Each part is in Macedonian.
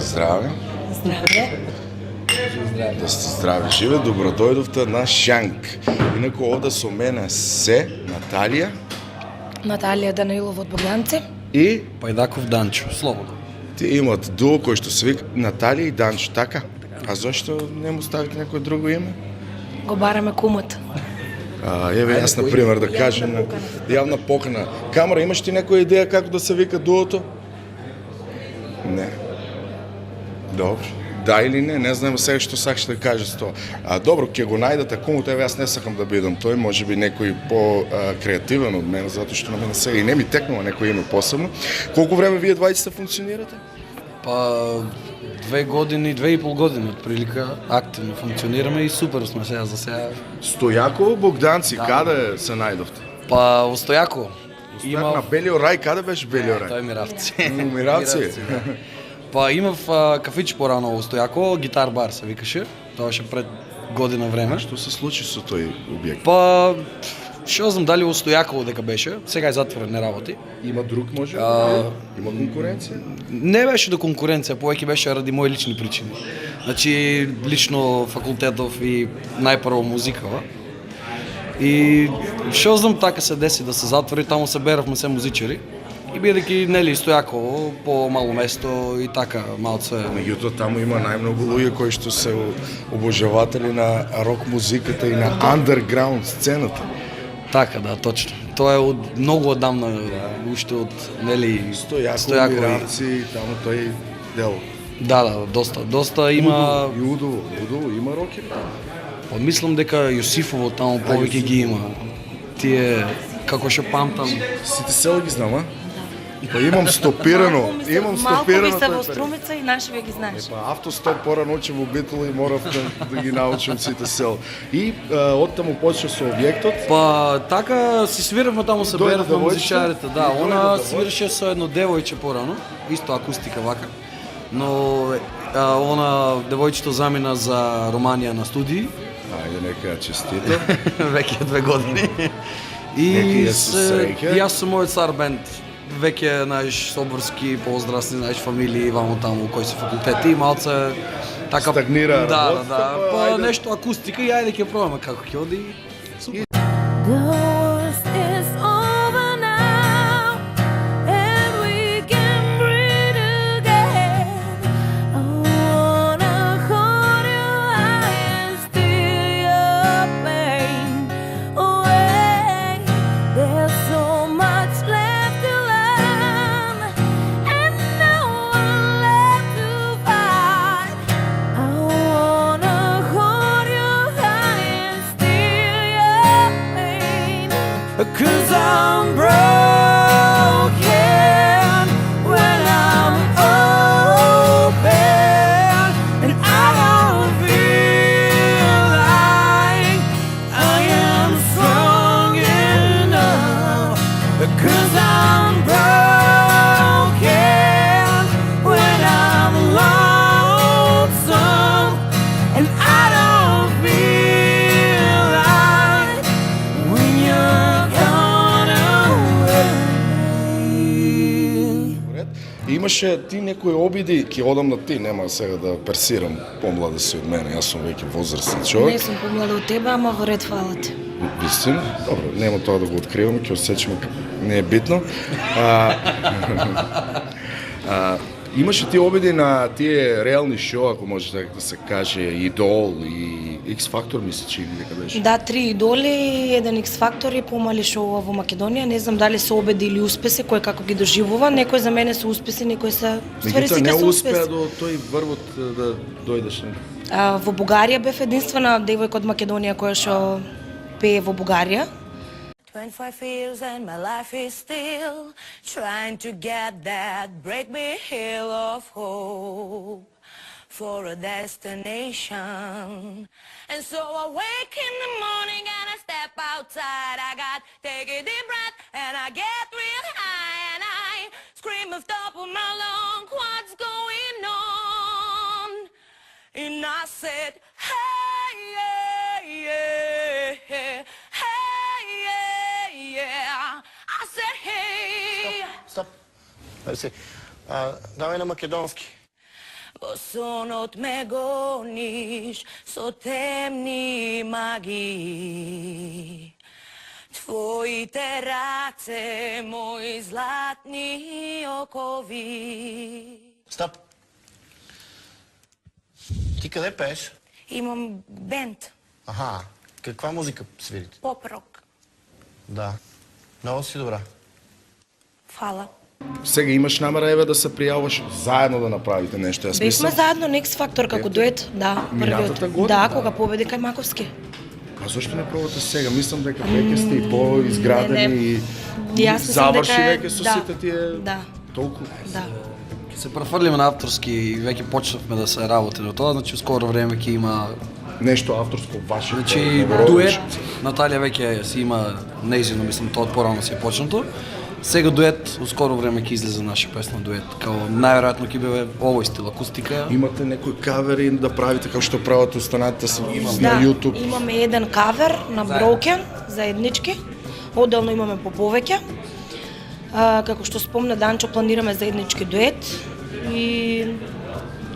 Здраве! Здраве! Да сте здрави, живе, добродојдовте на Шанк. Инаку овде со мене се Наталија Наталија Данаилова од Богданци. и Пајдаков Данчо, слободно. ти имат дуо кој што се вика Наталија и Данчо, така? А зашто не му ставите некој друго име? Го бараме кумот. Еве јас на пример да кажем на јавна покана. Камара, имаш ти некоја идеја како да се вика дуото? Не. Добро. Да или не знам сега што сакаш да кажеш со тоа. Добро, ќе го најдете кумот, еве јас не сакам да бидам тој, можеби некој по-креативен од мене, затоа што на мене сега и не ми текнува некој име посебно. Колку време вие двајците функционирате? Па 2 години, 2,5 години отприлика активно функционираме и супер сме сега за сега. Стојаково, Богданци, каде се најдовте? Па во Стојаково На Белио рај, каде беше Белио рај? Тој е Миравци. Миравци. Да. Па имав кафич порано во Стојаково, гитар бар се викаше. Тоа беше пред година време. Што се случи со тој објект? Па што знам дали во Стојаково дека беше, сега е затворен, не работи. Има друг може? Има конкуренција? Не беше до конкуренција, повеќе беше ради мои лични причини. Значи, лично факултетов и најпрво музикава. И што знам така се деси да се затвори, таму се беравме се музичари. И бидејќи нели Стојаково, по-мало место и така малце. Меѓутоа таму има најмногу луѓе кои што се обожаватели на рок музиката и на андерграунд сцената. Така, да, точно. Тоа е од многу одамна, уште од нели Стојаково, Миравци, таму тој дел. Да, доста има. И Удово има рокери. Па мислам дека Јосифово таму повеќе ги има. Тие како што памтам. Сите села ги знам, а? Па имам стопирано. Малку ви се во Струмица и наши ви ги знаеш. Па автостоп порано учев во Битола и морав да ги научам сите села. И оттаму почна со објектот. Па така си свиравме таму се Дојде беравме девојче? музичарите, да, Дојде она девојче? свиреше со едно девојче порано, исто акустика вака. Но она девојчето замина за Романија на студии. Ајде нека честито. Веќе 2 години. Нека ја И се среќа. јас сум мојот стар бенд. Веќе, знаеш, соборски, поозрасни, знаеш, фамилии, вамо таму, кои се факултети, малце така Стагнира да, работата, да, па, па ајде. нешто акустика и ајде ќе пробаме како ќе оди. Супер. The worst is over now, and we can breathe again. I wanna hold you high and steal your pain away. There's so much left to learn, and no one left to fight. I wanna hold you high and steal your pain. 'Cause I'm broken when I'm open, and I don't feel like I am strong enough. 'Cause I'm broken when I'm lonesome, and I don't feel like when you're gone away. И имаше ти некои обиди, ќе одам на ти, нема сега да персирам помлади си од мене, јас сум веќе возрастен човек. Не сум помлада од тебе, ама во ред фала ти. Вистина? Добро, нема тоа да го откривам, ќе осечеме, не е битно. Имаше ти обиди на тие реални шоу, ако може така да се каже, Идол и X Factor, мисля, че или дека беше. Да, 3 идоли, еден X Factor и помали шоуа во Македонија. Не знам дали се обиди или успеси, кој како ги доживува. Некој за мене се успеси, некој се ствари Меѓутоа сите не се успеа успеси. до тој врвот да дојдеш. Не? Во Бугарија бев единствена девојка од Македонија која што пее во Бугарија. 25 years and my life is still trying to get that break me hill of hope for a destination. And so I wake in the morning and I step outside. I got take a deep breath and I get real high and I scream of top of my lungs, what's going on? And I said, hey, yeah, yeah, hey, yeah, yeah. I said, hey. Стоп. Давай на македонски. Во сонот ме гониш со темни магии. Твоите раце, мои златни окови. Стоп! Ти къде пееш? Имам бенд, Аха, каква музика свирите? поп-рок. Да. Много си добра. Фала. Сега имаш намера, Еве, да се прияваш заедно да направите нещо. Аз Бевме мислам, заедно на X Factor како дует, да, Минатата првиот. година, Да, да. кога победи кај Маковски. а защо не пробвате сега? Мислам дека веќе сте и по-изградени не. и Јас мислам заврши дека веќе со сите тие Да, толку. да. Се префрлиме на авторски и веќе почнавме да се работи на тоа, значи в скоро време ќе има Нещо авторско ваше. значи неверојатно. дует. Наталија веќе си има неизино, мислам, тоа од порано си е почнато. Сега дует, скоро време ќе излезе наша песна дует. Као најверојатно ќе биде овој стил акустика. Имате некои кавери да правите како што прават останатите на Да, YouTube? имаме еден кавер на Broken, заеднички. Одделно имаме по повеќе. Како што спомна Данчо, планираме заеднички дует и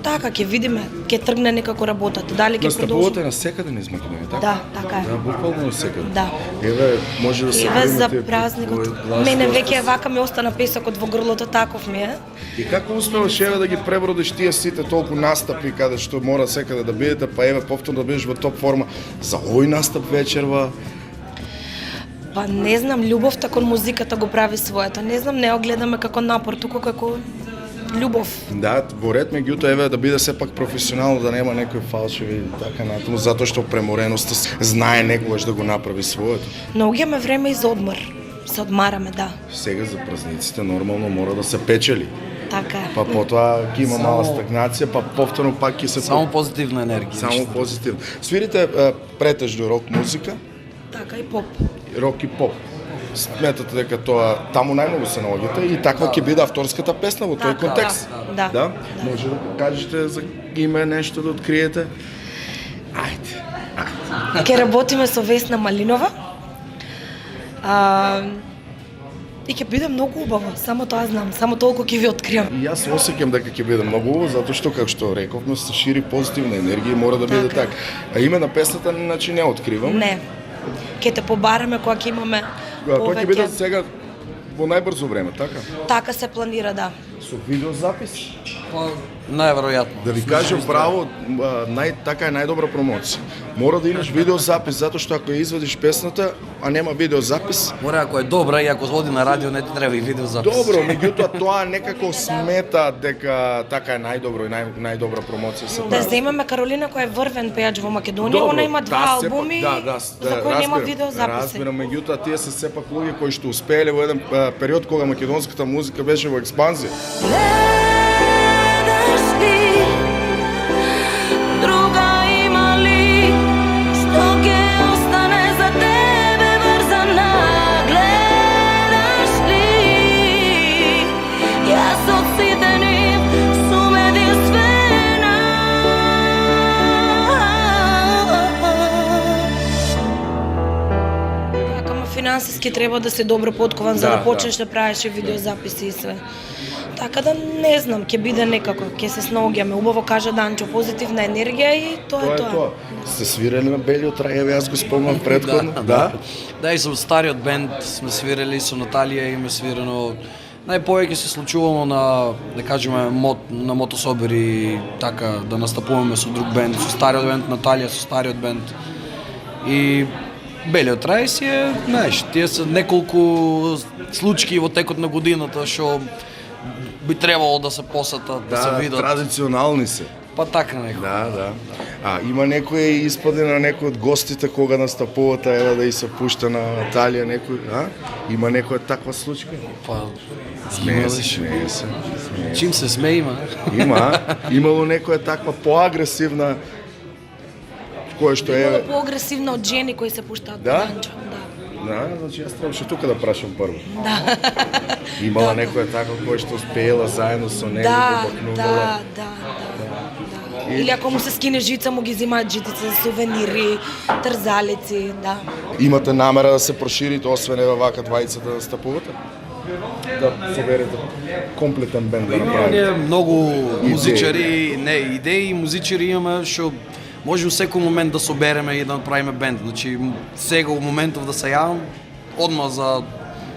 така ќе видиме, ќе тргне некако работата. Дали ќе Настапувате продолжи? на секаде низ Македонија, така? Да, така е. Да, буквално на секаде. Да. Еве, може да се Еве за примете празникот. овој глас, Мене доста веќе вака ми остана песокот во грлото, таков ми е. И како успеваш Еве да ги пребродиш тие сите толку настапи каде што мора секаде да бидете, па еве повторно да бидеш во топ форма за овој настап вечерва? Па не знам, љубовта кон музиката го прави своето. Не знам, не го гледаме како напор, туку како љубов. Да, во ред меѓутоа еве да биде сепак професионално, да нема некои фалшиви и така натаму, затоа што премореноста знае некогаш да го направи своето. Но имаме време и за одмор. Се одмараме, да. Сега за празниците нормално мора да се печели. Така е. Па потоа ќе има мала стагнација, па повторно пак ќе се Само позитивна енергија. само позитивно. Свирите претежно рок музика, Така и поп. рок и поп. Сметате дека тоа таму најмногу се наоѓате и таква ќе биде авторската песна во тој Така, контекст. да, да. Може да кажете за име нешто да откриете? Ајде. Ќе работиме со Весна Малинова. И ќе биде многу убаво, само тоа знам, само толку ќе ви откриам. И јас осеќам дека ќе биде многу убаво, затоа што како што рековме се шири позитивна енергија и мора да биде Така. така. А име на песната значи не откривам. Не. Ќе те побараме кога ќе имаме Тоа ќе биде повеќе. сега во најбрзо време, така? Така се планира, да. Со видеозапис? Па, најверојатно. Да ви кажам право, така е најдобра промоција. Мора да имаш видеозапис, затоа што ако ја извадиш песната, а нема видеозапис, Мора ако е добра и ако оди на радио не ти треба и видеозапис. добро, меѓутоа тоа некако смета дека така е најдобро и најдобра промоција се Да прави. земеме Каролина која е врвен пејач во Македонија, Добро, она има два сепак, албуми да, за кои нема видеозаписи. Разбирам, меѓутоа тие се сепак луѓе кои што успееле во еден период кога македонската музика беше во експанзија. Gledaš li, druga ima li, što ke ostane za tebe vrzana? Gledaš li, jaz odsidenim sumedi svena. Така, ама финансиски треба да си добро подкован за Да, да почнеш да правиш и видеозаписи и све. Така да не знам, ќе биде некако, ќе се снаоѓаме. Убаво кажа Данчо, позитивна енергија и тоа Тоа е е тоа. тоа. Сте свирели на Белиот рај, еве јас го спомнам претходно. Да. Да, и со стариот бенд сме свирели, со Наталија име свирено. Најповеќе се случувало на, да кажеме, на мотособери, така, да настапуваме со друг бенд, со стариот бенд, Наталија со стариот бенд. И Белиот рај си е, знаеш, тие се неколку случаи во текот на годината што би требало да се посетат, да се видат. традиционални се. Па така некој. Да, да. А има некои испади на некои од гостите кога настапувате, еве да и се пушта на Наталија некој, а? Има некоја таква случка? Па, Смее се, имаш. смее се. Чим се смее има. Има, а? Имало некоја таква поагресивна која што Имало е... поагресивно од жени кои се пуштаат Да? по Данчо. Да. Да, значи јас требаше тука да прашам прво. Да. Имала некоја таква која што успеела заедно со него Да, да бакнувала. да. Или ако му се скине жица, му ги земаат жиците за сувенири, трзалици, да. Имате намера да се проширите, освен еве вака двајцата да настапувате? да соберете комплетен бенд да Ние направите? много музичари, идеи и музичари имаме, што може во секој момент да собереме и да направиме бенд. Значи сега во моментов да се јавам,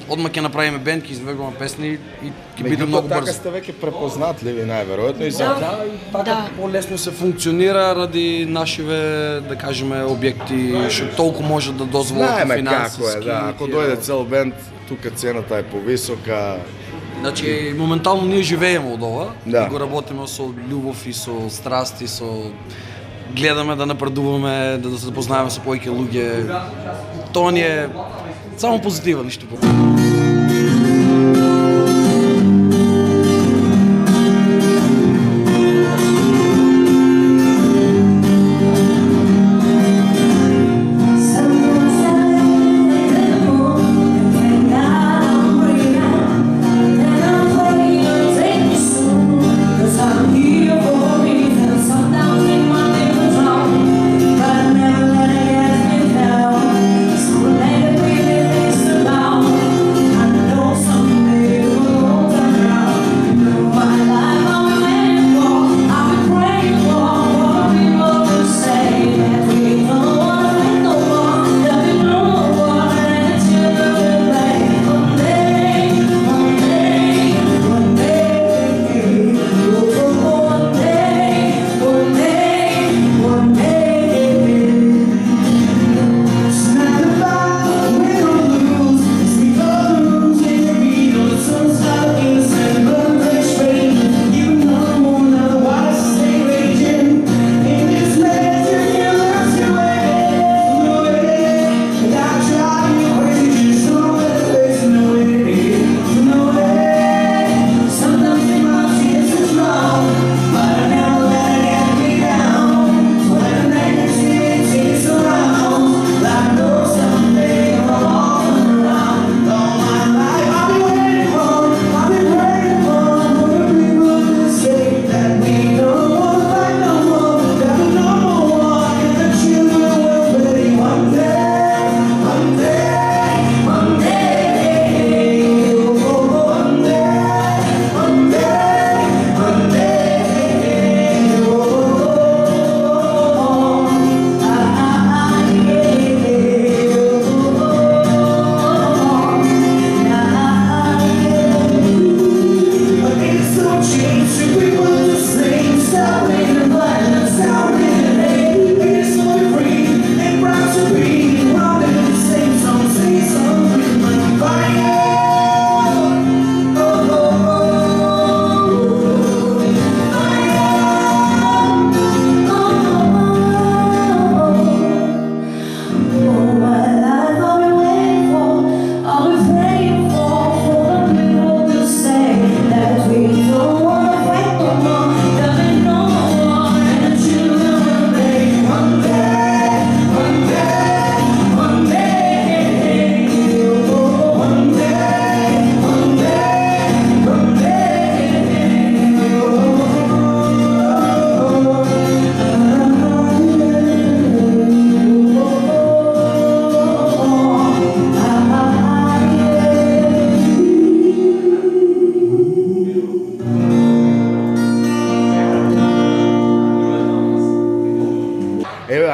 одма ќе направиме бенд, ќе изведуваме песни и ќе биде многу Така брзо. сте веќе препознатливи најверојатно и за Да, и така по-лесно се функционира ради нашиве, да кажеме, објекти, што толку може да дозволат знаеме финансиски. како е, да. Ако дојде цел бенд, тука цената е повисока. Значи, моментално ние живееме од ова, Да. и го работиме со љубов и со страст и со гледаме да напредуваме, да се запознаеме со повеќе луѓе. Тоа ни е само позитива, ништо повеќе.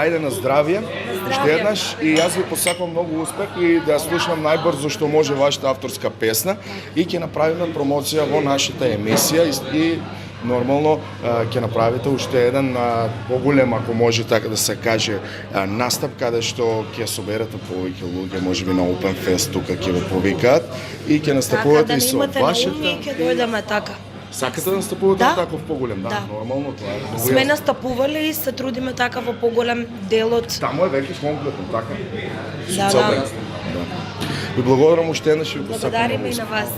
Ајде на здравје, уште еднаш и јас ви посакувам многу успех и да слушнам најбрзо што може вашата авторска песна и ќе направиме промоција во нашата емисија и нормално ќе направите уште еден поголем, ако може така да се каже, настап каде што ќе соберете повеќе луѓе, можеби на Open Fest тука ќе ве повикаат и ќе настапувате и со вашата. Ќе дојдеме така. Сакате да настапувате Да. таков поголем, да, Да. нормално тоа е. Сме настапували и се трудиме така во поголем дел од... Таму е веќе комплетно, така? Да, Со цел да. бенд. Да. Ви благодарам уште еднаш и ви посакувам Благодариме многу и успех. на вас.